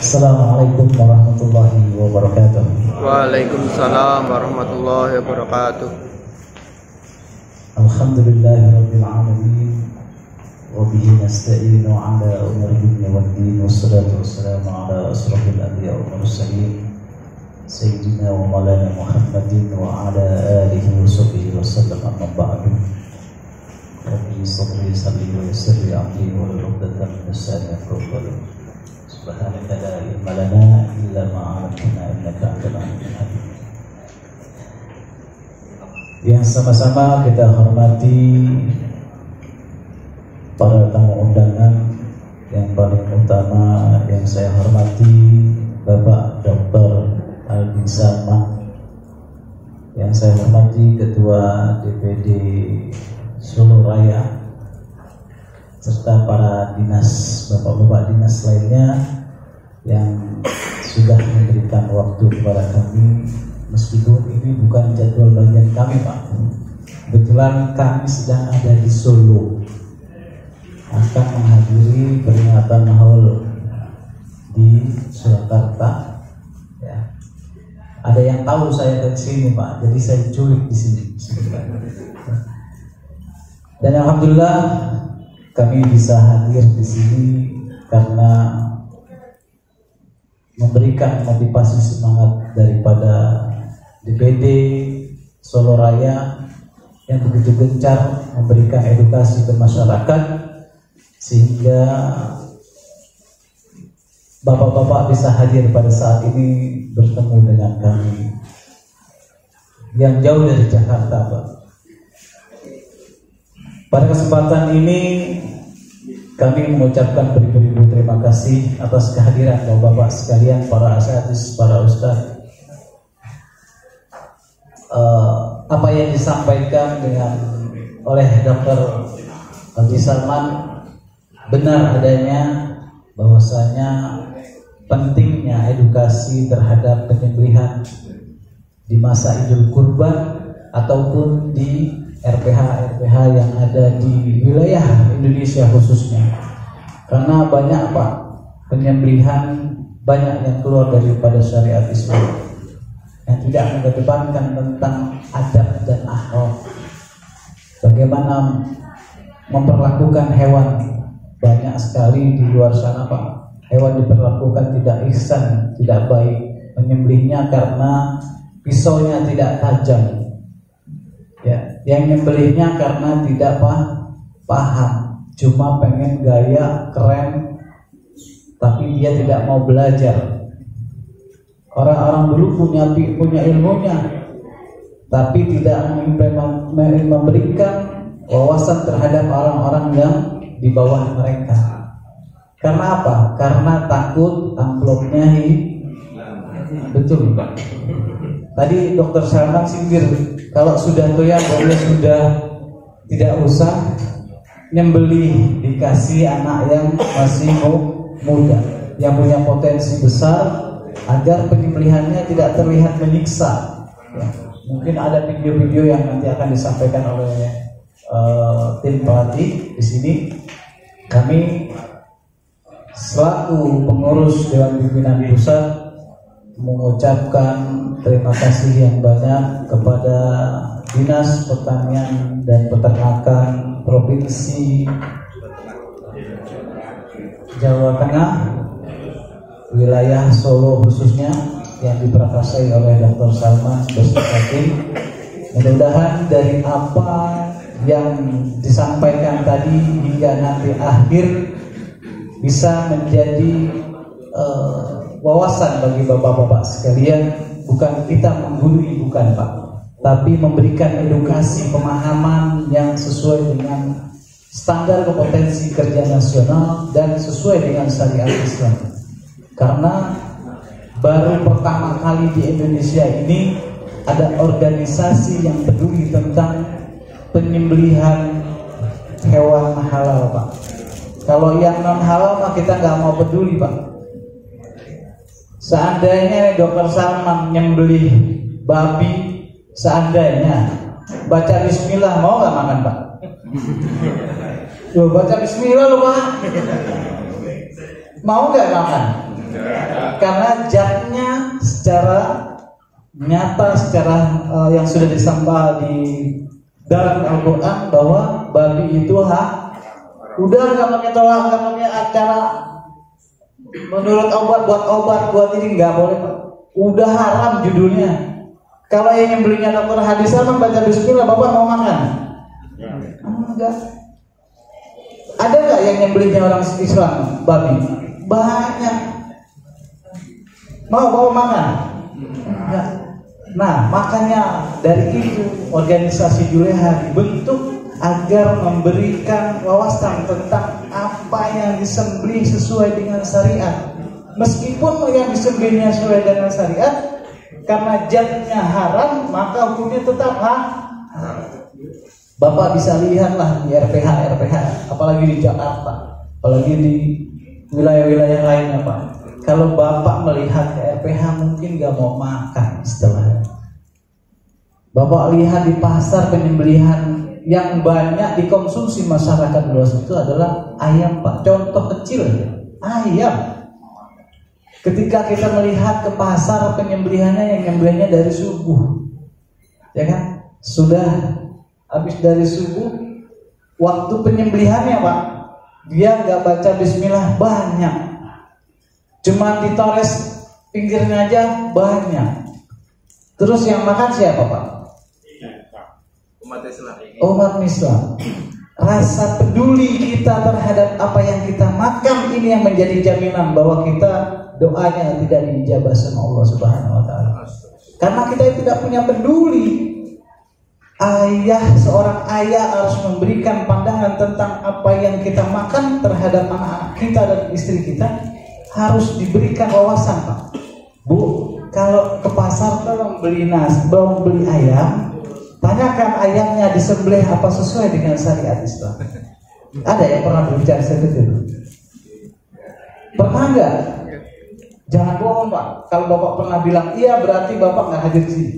Assalamualaikum warahmatullahi wabarakatuh. Waalaikumsalam warahmatullahi wabarakatuh. Alhamdulillahirabbil alamin wa bihi nasta'inu ala umuri dunya waddin wassalatu wassalamu ala asrofil anbiya'i wal mursalin sayyidina wa maulana Muhammadin wa ala alihi wa sahbihi wasallam, amma ba'du. Rabbi sadri salli wa yassir li amri wa hlul 'uqdatam min lisani yafqahu qawli. Subhanaka la ilma lana illa ma 'allamtana innaka antal alimul hakim. Yang sama-sama kita hormati para tamu undangan, yang paling utama yang saya hormati Bapak Dr. Albin Salman, yang saya hormati Ketua DPD Solo Raya, serta para dinas, bapak-bapak dinas lainnya yang sudah memberikan waktu kepada kami, meskipun ini bukan jadwal bagian kami, Pak. Kebetulan kami sedang ada di Solo, akan menghadiri peringatan haul di Surakarta. Ya. Ada yang tahu saya dari sini, Pak, jadi saya culik di sini. Dan alhamdulillah kami bisa hadir di sini karena memberikan motivasi semangat daripada DPD Solo Raya yang begitu gencar memberikan edukasi ke masyarakat, sehingga bapak-bapak bisa hadir pada saat ini bertemu dengan kami yang jauh dari Jakarta, Pak. Pada kesempatan ini kami mengucapkan beribu-ribu terima kasih atas kehadiran bapak-bapak sekalian, para asatidz, para ustadz. Apa yang disampaikan oleh Dr. Albin Salman benar adanya, bahwasanya pentingnya edukasi terhadap penyembelihan di masa Idul Kurban ataupun di RPH yang ada di wilayah Indonesia khususnya. Karena banyak, Pak, penyembelihan banyak yang keluar daripada syariat Islam, yang tidak mengedepankan tentang adab dan akhlak. Bagaimana memperlakukan hewan, banyak sekali di luar sana, Pak, hewan diperlakukan tidak ihsan, tidak baik. Menyembelihnya karena pisaunya tidak tajam, ya, yang nyembelihnya karena tidak paham, cuma pengen gaya keren, tapi dia tidak mau belajar. Orang-orang dulu punya ilmunya, tapi tidak memberikan wawasan terhadap orang-orang yang di bawah mereka. Karena apa? Karena takut amplopnya betul, Pak. Tadi Dokter Salman sindir, kalau sudah tua boleh sudah tidak usah nyembelih, dikasih anak yang masih muda, yang punya potensi besar, agar penyembelihannya tidak terlihat menyiksa. Ya, mungkin ada video-video yang nanti akan disampaikan oleh tim pelatih di sini. Kami selaku pengurus Dewan Pimpinan Pusat mengucapkan terima kasih yang banyak kepada Dinas Pertanian dan Peternakan Provinsi Jawa Tengah, wilayah Solo khususnya, yang diprakarsai oleh Dr. Salman beserta tim. Mudah-mudahan dari apa yang disampaikan tadi hingga nanti akhir bisa menjadi wawasan bagi bapak-bapak sekalian. Bukan kita menggurui, bukan, Pak, tapi memberikan edukasi, pemahaman yang sesuai dengan standar kompetensi kerja nasional dan sesuai dengan syariat Islam. Karena baru pertama kali di Indonesia ini ada organisasi yang peduli tentang penyembelihan hewan halal, Pak. Kalau yang non halal mah kita nggak mau peduli, Pak. Seandainya Dr. Salman nyembelih babi, seandainya baca bismillah, mau nggak makan, Pak? Loh, baca bismillah loh, Pak. Mau nggak makan? Karena zatnya secara nyata, secara yang sudah disampaikan di dalam Al-Quran bahwa babi itu udah nggak pakai tolak, nggak pakai acara menurut obat buat ini nggak boleh Pak. Udah haram judulnya. Kalau yang belinya dokter hadis baca bismillah, Bapak mau makan? Enggak. Ada nggak yang nyembelihnya orang Islam babi? Banyak. Mau bawa makan? Enggak. Nah, makanya dari itu organisasi Juleha dibentuk agar memberikan wawasan tentang apa yang disembelih sesuai dengan syariat. Meskipun yang disembelihnya sesuai dengan syariat, karena zatnya haram, maka hukumnya tetap haram. Bapak bisa lihatlah di RPH, apalagi di Jakarta, apalagi di wilayah-wilayah lainnya Pak. Kalau Bapak melihat ke RPH mungkin gak mau makan istilahnya. Bapak lihat di pasar penyembelihan yang banyak dikonsumsi masyarakat luas itu adalah ayam Pak. Contoh kecil ya, ayam. Ketika kita melihat ke pasar penyembelihannya yang nyembelihnya dari subuh, ya kan? Sudah habis dari subuh, waktu penyembelihannya Pak, dia nggak baca bismillah banyak, cuma ditores pinggirnya aja banyak. Terus yang makan siapa Pak? Umat Islam. Rasa peduli kita terhadap apa yang kita makan ini yang menjadi jaminan bahwa kita doanya tidak diijabah sama Allah Subhanahu wa taala. Karena kita tidak punya peduli. Seorang ayah harus memberikan pandangan tentang apa yang kita makan terhadap anak kita dan istri kita, harus diberikan wawasan Pak. Bu, kalau ke pasar tolong beli beli ayam, tanyakan ayamnya disembelih apa sesuai dengan syariat Islam. Ada yang pernah berbicara seperti itu? Pernah enggak? Jangan bohong Pak. Kalau Bapak pernah bilang iya, berarti Bapak nggak hadir di sini.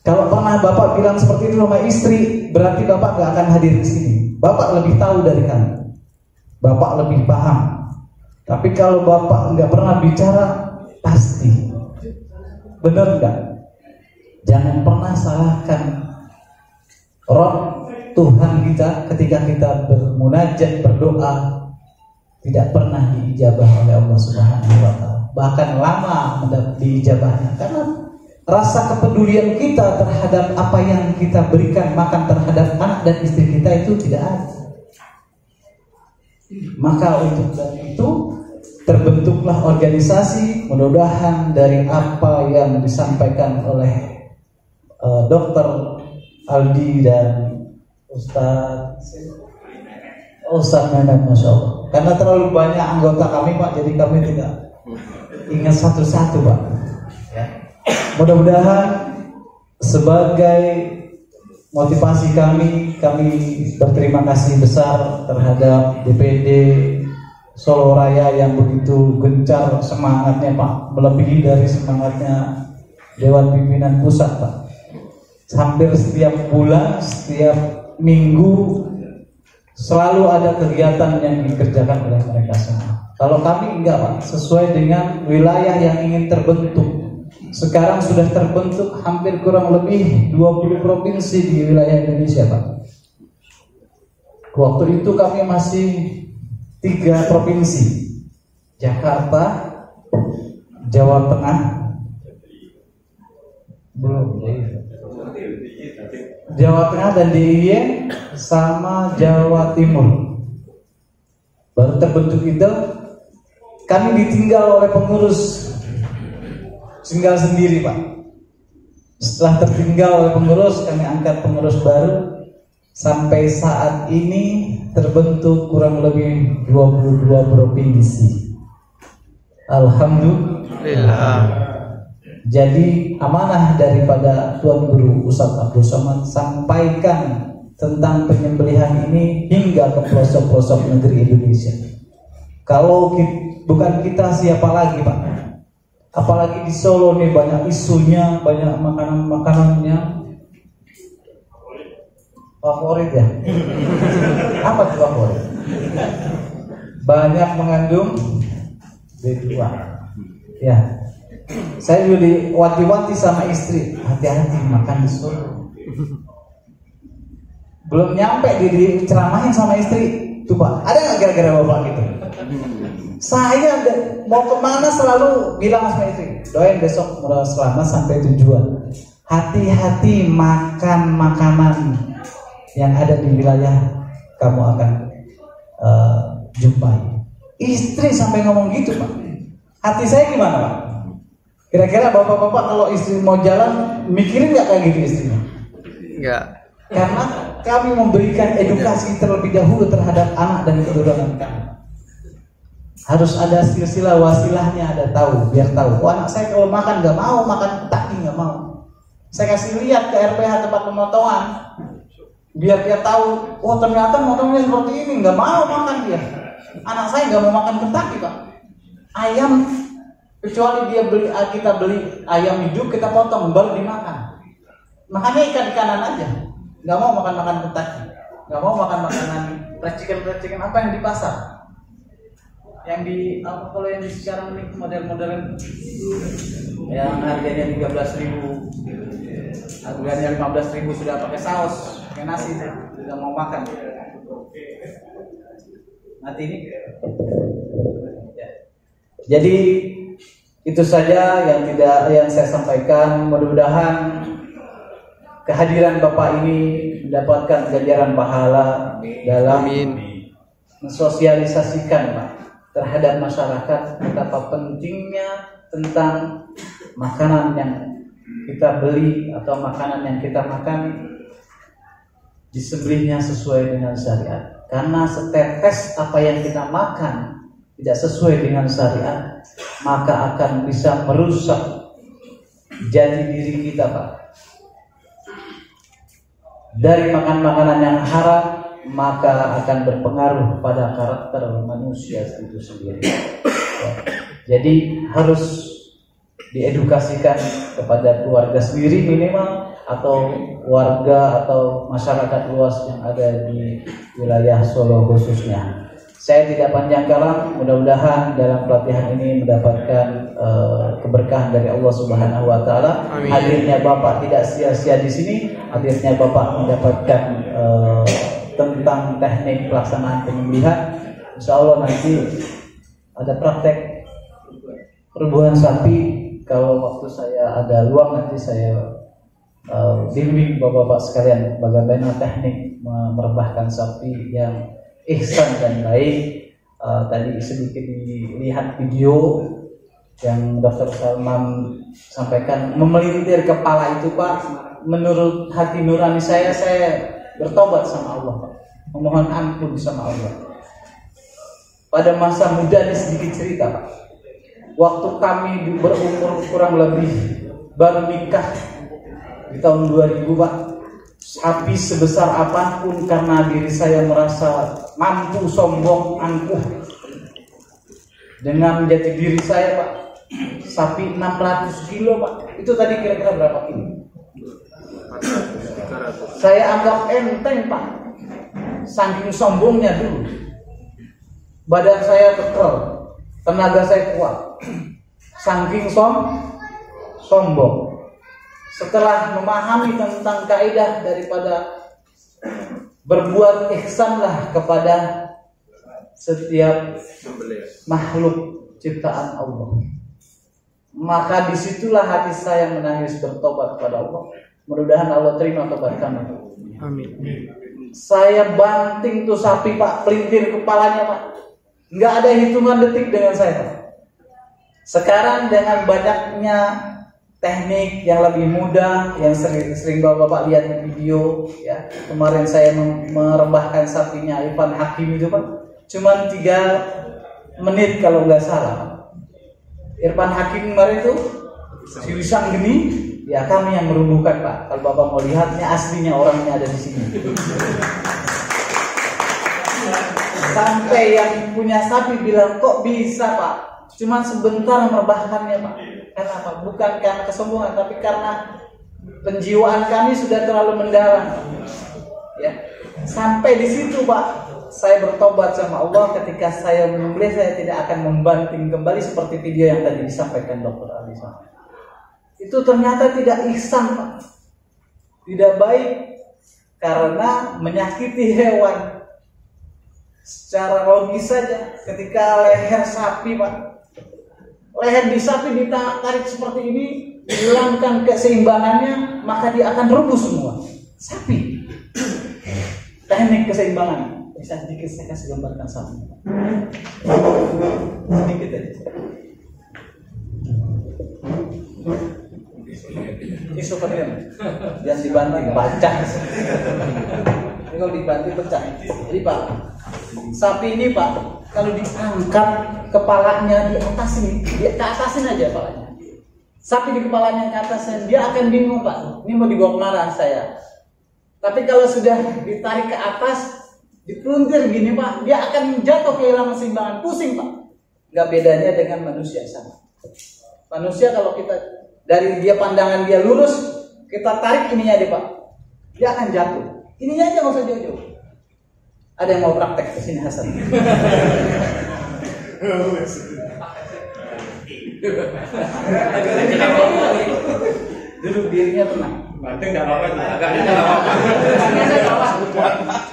Kalau pernah Bapak bilang seperti itu sama istri, berarti Bapak nggak akan hadir di sini. Bapak lebih tahu dari kami. Bapak lebih paham. Tapi kalau Bapak nggak pernah bicara, pasti. Benar nggak? Jangan pernah salahkan Rob Tuhan kita ketika kita bermunajat, berdoa, tidak pernah diijabah oleh Allah Subhanahu wa taala. Bahkan lama diijabahnya karena rasa kepedulian kita terhadap apa yang kita berikan makan terhadap anak dan istri kita itu tidak ada. Maka untuk itu terbentuklah organisasi. Mudah-mudahan dari apa yang disampaikan oleh Dr. Aldi dan Ustaz Menan, Masya Allah. Karena terlalu banyak anggota kami Pak, jadi kami tidak ingat satu-satu Pak ya. Mudah-mudahan sebagai motivasi kami berterima kasih besar terhadap DPD Solo Raya yang begitu gencar semangatnya Pak, melebihi dari semangatnya Dewan Pimpinan Pusat Pak. Hampir setiap bulan, setiap minggu selalu ada kegiatan yang dikerjakan oleh mereka semua. Kalau kami enggak Pak, sesuai dengan wilayah yang ingin terbentuk. Sekarang sudah terbentuk hampir kurang lebih 20 provinsi di wilayah Indonesia Pak. Waktu itu kami masih 3 provinsi, Jakarta, Jawa Tengah, Jawa Tengah dan DIY sama Jawa Timur. Baru terbentuk itu, kami ditinggal oleh pengurus, tinggal sendiri Pak. Setelah tertinggal oleh pengurus, kami angkat pengurus baru. Sampai saat ini terbentuk kurang lebih 22 provinsi. Alhamdulillah. Jadi amanah daripada Tuan Guru Ustadz Abdul Somad, sampaikan tentang penyembelihan ini hingga ke pelosok-pelosok negeri Indonesia. Kalau bukan kita siapa lagi Pak? Apalagi di Solo nih banyak isunya, banyak makanan-makanannya. Favorit ya? Apa tuh favorit? banyak mengandung B2. Ya, saya dulu diwati-wati sama istri, hati-hati makan di Solo. Belum nyampe di ceramahin sama istri, tuh Pak, ada nggak kira-kira bapak gitu? Saya mau kemana selalu bilang sama istri, doain besok selamat sampai tujuan. Hati-hati makan makanan yang ada di wilayah kamu akan jumpai. Istri sampai ngomong gitu Pak. Hati saya gimana Pak? Kira-kira bapak-bapak kalau istri mau jalan mikirin nggak kayak gitu istrinya? Enggak. Karena kami memberikan edukasi terlebih dahulu terhadap anak dan keturunan kami. Harus ada silsilah wasilahnya, ada tahu, biar tahu. Oh, anak saya kalau makan nggak mau, makan taki nggak mau. Saya kasih lihat ke RPH tempat pemotongan, biar dia tahu. Oh ternyata motongnya seperti ini, nggak mau makan dia. Anak saya nggak mau makan Kentucky Pak. Ayam, kecuali kita beli ayam hidup, kita potong baru dimakan. Makannya ikan kanan aja. Nggak mau makan Kentucky, nggak mau makan makanan racikan apa yang di pasar, yang di apa kalau yang di sekarang ini model-model yang harganya 13.000, harganya 15.000 sudah pakai saus, pakai nasi, sudah mau makan. Nanti ini, jadi itu saja yang saya sampaikan. Mudah-mudahan kehadiran Bapak ini mendapatkan ganjaran pahala dalam mensosialisasikan Pak terhadap masyarakat betapa pentingnya tentang makanan yang kita beli atau makanan yang kita makan disembelihnya sesuai dengan syariat. Karena setetes apa yang kita makan tidak sesuai dengan syariat, maka akan bisa merusak jati diri kita Pak. Dari makan makanan yang haram, maka akan berpengaruh pada karakter manusia itu sendiri. Jadi harus diedukasikan kepada keluarga sendiri minimal, atau warga atau masyarakat luas yang ada di wilayah Solo khususnya. Saya tidak panjang kalam, mudah-mudahan dalam pelatihan ini mendapatkan keberkahan dari Allah Subhanahu wa taala. Hadirnya Bapak tidak sia-sia di sini, hadirnya Bapak mendapatkan tentang teknik pelaksanaan penyembelihan. Insya Allah nanti ada praktek perbuahan sapi. Kalau waktu saya ada luang nanti saya bimbing Bapak-bapak sekalian bagaimana teknik merebahkan sapi yang ihsan dan baik. Tadi sedikit dilihat video yang Dr. Salman sampaikan, memelintir kepala itu Pak, menurut hati nurani saya bertobat sama Allah Pak, memohon ampun sama Allah. Pada masa muda ini sedikit cerita Pak, waktu kami berumur kurang lebih baru nikah di tahun 2000 Pak, sapi sebesar apapun karena diri saya merasa mampu, sombong, angkuh dengan jati diri saya Pak, sapi 600 kilo Pak, itu tadi kira-kira berapa kilo? Saya anggap enteng Pak, saking sombongnya dulu. Badan saya kekal, tenaga saya kuat, saking sombong. Setelah memahami tentang kaidah daripada berbuat ihsanlah kepada setiap makhluk ciptaan Allah, maka disitulah hati saya menangis bertobat kepada Allah. Mudah-mudahan Allah terima tobat kami. Amin. Saya banting tuh sapi Pak, pelintir kepalanya Pak, nggak ada hitungan detik dengan saya Pak. Sekarang dengan banyaknya teknik yang lebih mudah, yang sering bapak-bapak lihat di video ya. Kemarin saya merebahkan sapinya Irfan Hakim itu Pak, cuman 3 menit kalau nggak salah. Irfan Hakim kemarin itu siusang gini, ya kami yang merumbuhkan Pak. Kalau bapak mau lihatnya aslinya orangnya ada di sini. Sampai yang punya sapi bilang, kok bisa Pak? Cuman sebentar merebahkannya Pak. Karena apa? Bukan karena kesombongan, tapi karena penjiwaan kami sudah terlalu mendalam. Ya, sampai di situ Pak, saya bertobat sama Allah ketika saya menyembelih, saya tidak akan membanting kembali seperti video yang tadi disampaikan Dr. Alisa. Itu ternyata tidak ihsan, Pak. Tidak baik karena menyakiti hewan. Secara logis saja, ketika leher sapi, Pak, leher di sapi ditarik seperti ini, hilangkan keseimbangannya, maka dia akan rebus semua. Sapi. Teknik keseimbangan. Bisa sedikit saya kasih gambarkan sapi. Sedikit aja. Ini seperti ini. Jangan dibanting, pecah. Ini kalau dibanting pecah. Jadi Pak, sapi ini Pak, kalau diangkat kepalanya di atas ini, dia ke atasin aja kepalanya. Sapi di kepalanya ke atasnya, dia akan bingung Pak. Ini mau dibawa kemana saya? Tapi kalau sudah ditarik ke atas, dipelintir gini Pak, dia akan jatuh kehilangan keseimbangan, pusing Pak. Gak bedanya dengan manusia sama. Manusia kalau kita dari dia pandangan dia lurus, kita tarik ininya deh Pak, dia akan jatuh. Ininya aja nggak usah jauh-jauh. Ada yang mau praktek ke sini Hasan? Duduk dirinya tenang. Banting nggak apa-apa,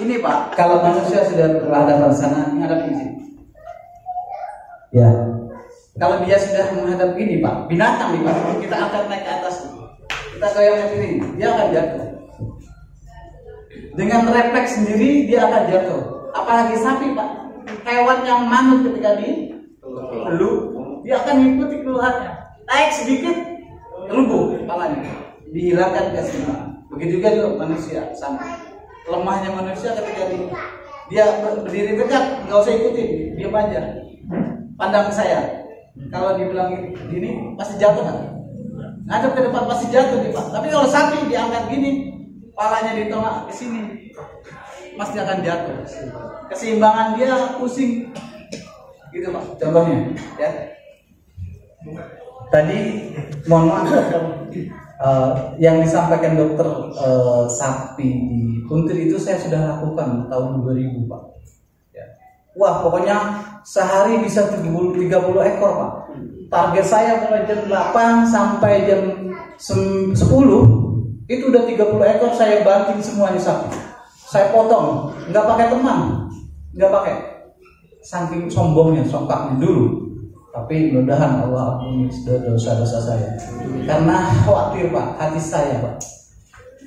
Ini Pak, kalau manusia sudah berhadapan sana, menghadap ini. Ya. Kalau dia sudah menghadap ini Pak, binatang nih Pak, kita akan naik ke atas. Kita goyang ke sini, dia akan jatuh. Dengan refleks sendiri dia akan jatuh. Apalagi sapi Pak, hewan yang manut ketika di peluk, dia akan mengikuti keluhannya. Naik sedikit, rubuh kepalanya, dihilangkan keseimbangan. Begitu juga manusia sama. Lemahnya manusia ketika dia berdiri tegak, nggak usah ikutin, dia aja. Pandang saya, kalau dibilang gini pasti jatuh kan? Ngadep ke depan pasti jatuh nih Pak. Tapi kalau sapi diangkat gini, kepalanya di tengah ke sini, pasti akan jatuh. Keseimbangan dia pusing, gitu Pak. Contohnya, ya. Tadi mohon maaf yang disampaikan dokter sapi di puntir itu saya sudah lakukan tahun 2000 Pak. Ya. Wah pokoknya sehari bisa 30 ekor Pak. Target saya mulai jam 8 sampai jam 10 itu udah 30 ekor saya banting semuanya sapi. Saya potong, nggak pakai teman, nggak pakai. Saking sombongnya, songkaknya dulu. Tapi mudah-mudahan Allah ampuni dosa-dosa saya. Karena khawatir Pak, hati saya Pak.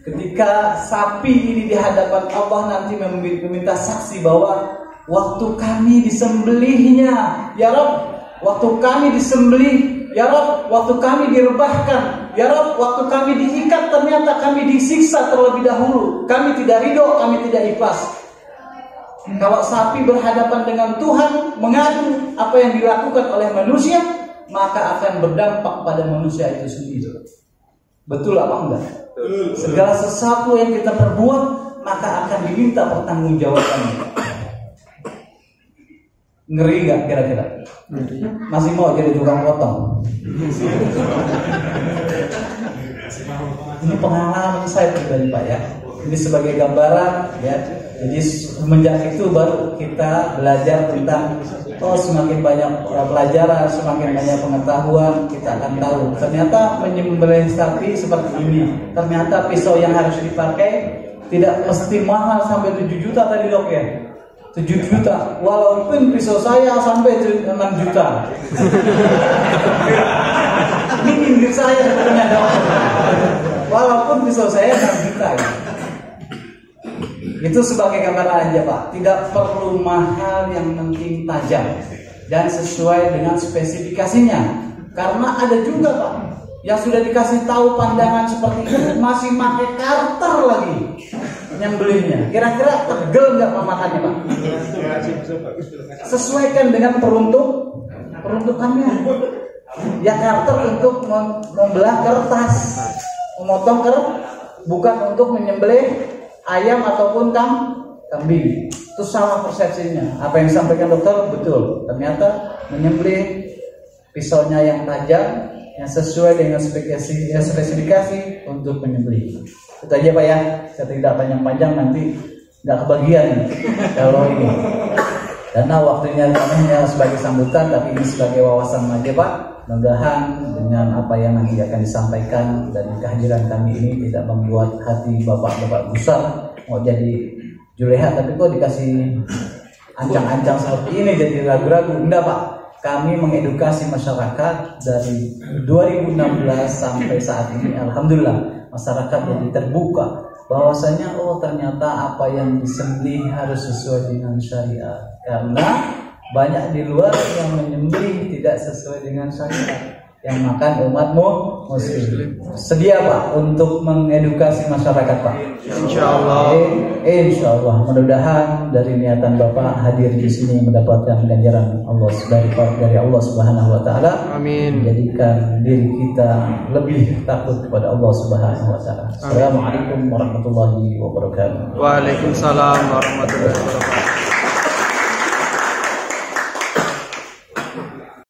Ketika sapi ini di hadapan Allah nanti meminta saksi bahwa waktu kami disembelihnya, ya Rabb, waktu kami disembelih, ya Rabb, waktu kami direbahkan, ya Rabb, waktu kami diikat ternyata kami disiksa terlebih dahulu. Kami tidak ridho, kami tidak ikhlas. Kalau sapi berhadapan dengan Tuhan, mengadu apa yang dilakukan oleh manusia, maka akan berdampak pada manusia itu sendiri. Betul apa enggak? Segala sesuatu yang kita perbuat, maka akan diminta pertanggungjawabannya. Ngeri nggak kira-kira? Masih mau jadi tukang potong? Ini pengalaman saya pribadi Pak ya. Ini sebagai gambaran ya. Jadi semenjak itu baru kita belajar tentang semakin banyak pelajaran, semakin banyak pengetahuan, kita akan tahu ternyata menyembelih sapi seperti ini. Ternyata pisau yang harus dipakai tidak mesti mahal sampai 7 juta tadi dok ya. 7 juta, walaupun pisau saya sampai 6 juta. Ini minggir saya sebenarnya dok. Walaupun pisau saya 6 juta ya. Itu sebagai gambaran aja Pak. Tidak perlu mahal, yang penting tajam dan sesuai dengan spesifikasinya. Karena ada juga Pak yang sudah dikasih tahu pandangan seperti itu masih pakai karter lagi yang belinya. Kira-kira tegel nggak makannya Pak? Sesuaikan dengan peruntukannya. Ya karter untuk membelah kertas, memotong bukan untuk menyembelih ayam ataupun kambing. Itu salah persepsinya. Apa yang disampaikan dokter betul. Ternyata menyembelih pisaunya yang tajam, yang sesuai dengan spesifikasi untuk menyembelih. Itu aja Pak ya. Saya tidak panjang-panjang, nanti nggak kebagian kalau ini. Karena waktunya kami hanya sebagai sambutan, tapi ini sebagai wawasan aja Pak. Mudah-mudahan dengan apa yang nanti akan disampaikan dan kehadiran kami ini tidak membuat hati bapak-bapak besar mau jadi juleha, tapi kok dikasih ancang-ancang seperti ini jadi ragu-ragu. Enggak Pak, kami mengedukasi masyarakat dari 2016 sampai saat ini. Alhamdulillah masyarakat jadi terbuka bahwasanya oh ternyata apa yang disembelih harus sesuai dengan syariat, karena banyak di luar yang menyembelih tidak sesuai dengan syariat, yang makan umatmu muslim. Sedia Pak untuk mengedukasi masyarakat Pak? Insyaallah. Insyaallah. Mudah-mudahan dari niatan Bapak hadir di sini mendapatkan ganjaran Allah dari Allah Subhanahu wa taala. Amin. Menjadikan diri kita lebih takut kepada Allah Subhanahu wa taala. Assalamualaikum warahmatullahi wabarakatuh. Waalaikumsalam warahmatullahi wabarakatuh.